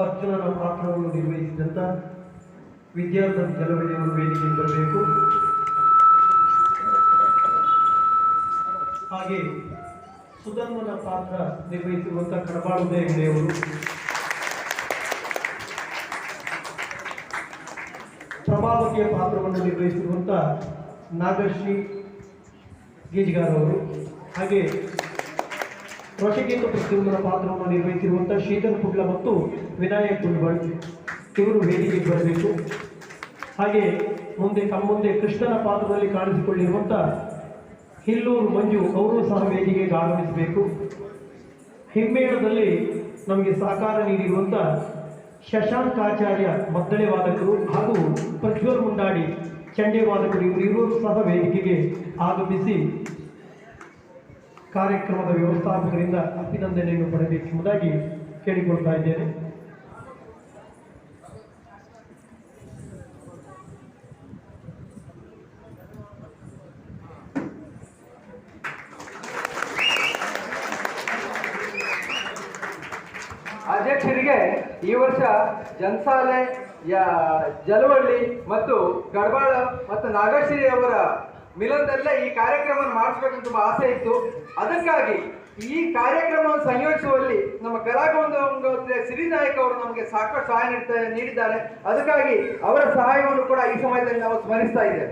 ಅರ್ಜುನನ ಪಾತ್ರವನ್ನು ನಿರ್ವಹಿಸಿದಂಥ ವಿದ್ಯಾರ್ಥಿ ಜಲವಳಿಯನ್ನು ವೇದಿಕೆಗೆ ಬರಬೇಕು. ಹಾಗೆ ಸುಧರ್ಮನ ಪಾತ್ರ ನಿರ್ವಹಿಸಿರುವಂಥ ಕಡಬಾಳು ದೇವಿಯವರು, ಪ್ರಭಾವತಿಯ ಪಾತ್ರವನ್ನು ನಿರ್ವಹಿಸಿರುವಂಥ ನಾಗಶ್ರೀ ಗೀಜ್ಗಾರ್ ಅವರು, ಹಾಗೆ ರೋಷಕೇತು ಪ್ರತಿಯೊಂದರ ಪಾತ್ರವನ್ನು ನಿರ್ವಹಿಸಿರುವಂಥ ಶ್ರೀಧರ್ ಪುಡ್ಲ ಮತ್ತು ವಿನಾಯಕ್ ಪುಡ್ಬಳ್ ಇವರು ವೇದಿಕೆಗೆ ಬರಬೇಕು. ಹಾಗೆ ತಮ್ಮ ಮುಂದೆ ಕೃಷ್ಣನ ಪಾತ್ರದಲ್ಲಿ ಕಾಣಿಸಿಕೊಂಡಿರುವಂಥ ಹಿಲ್ಲೂರು ಮಂಜು ಅವರು ಸಹ ವೇದಿಕೆಗೆ ಆಗಮಿಸಬೇಕು. ಹಿಮ್ಮೇಳದಲ್ಲಿ ನಮಗೆ ಸಹಕಾರ ನೀಡಿರುವಂಥ ಶಶಾಂಕಾಚಾರ್ಯ ಮದ್ದಳೆ ವಾದಕರು ಹಾಗೂ ಪ್ರಜ್ವಲ್ ಮುಂಡಾಡಿ ಚಂಡೆ ವಾದಕರು ಇವರಿಬ್ಬರು ಸಹ ವೇದಿಕೆಗೆ ಆಗಮಿಸಿ ಕಾರ್ಯಕ್ರಮದ ವ್ಯವಸ್ಥಾಪಕರಿಂದ ಅಭಿನಂದನೆಯನ್ನು ಪಡೆಯಬೇಕೆಂಬುದಾಗಿ ಕೇಳಿಕೊಳ್ತಾ ಇದ್ದೇನೆ. ಅಧ್ಯಕ್ಷರಿಗೆ ಈ ವರ್ಷ ಜನಸಾಲೆ ಜಲವಳ್ಳಿ ಮತ್ತು ಗಡ್ಬಾಳ ಮತ್ತು ನಾಗಶ್ರೀ ಅವರ ಮಿಲನದಲ್ಲೇ ಈ ಕಾರ್ಯಕ್ರಮವನ್ನು ಮಾಡಿಸ್ಬೇಕಂತ ತುಂಬ ಆಸೆ ಇತ್ತು. ಅದಕ್ಕಾಗಿ ಈ ಕಾರ್ಯಕ್ರಮವನ್ನು ಸಂಯೋಜಿಸುವಲ್ಲಿ ನಮ್ಮ ಕಲಾಗಂಗೋತ್ರಿ ಸಿರಿನಾಯಕ್ ಅವರು ನಮಗೆ ಸಾಕಷ್ಟು ಸಹಾಯ ನೀಡಿದ್ದಾರೆ. ಅದಕ್ಕಾಗಿ ಅವರ ಸಹಾಯವನ್ನು ಕೂಡ ಈ ಸಮಯದಲ್ಲಿ ನಾವು ಸ್ಮರಿಸ್ತಾ ಇದ್ದೇವೆ.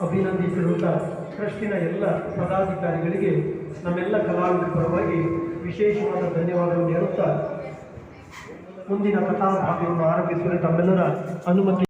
ಅಭಿನಂದಿಸಿರುವಂಥ ಟ್ರಸ್ಟಿನ ಎಲ್ಲ ಪದಾಧಿಕಾರಿಗಳಿಗೆ ನಮ್ಮೆಲ್ಲ ಕಲಾವಿದರ ಪರವಾಗಿ ವಿಶೇಷವಾದ ಧನ್ಯವಾದವನ್ನು ಹೇಳುತ್ತಾ ಮುಂದಿನ ಕಥಾ ಭಾಗವನ್ನು ಆರಂಭಿಸಲು ತಮ್ಮೆಲ್ಲರ ಅನುಮತಿ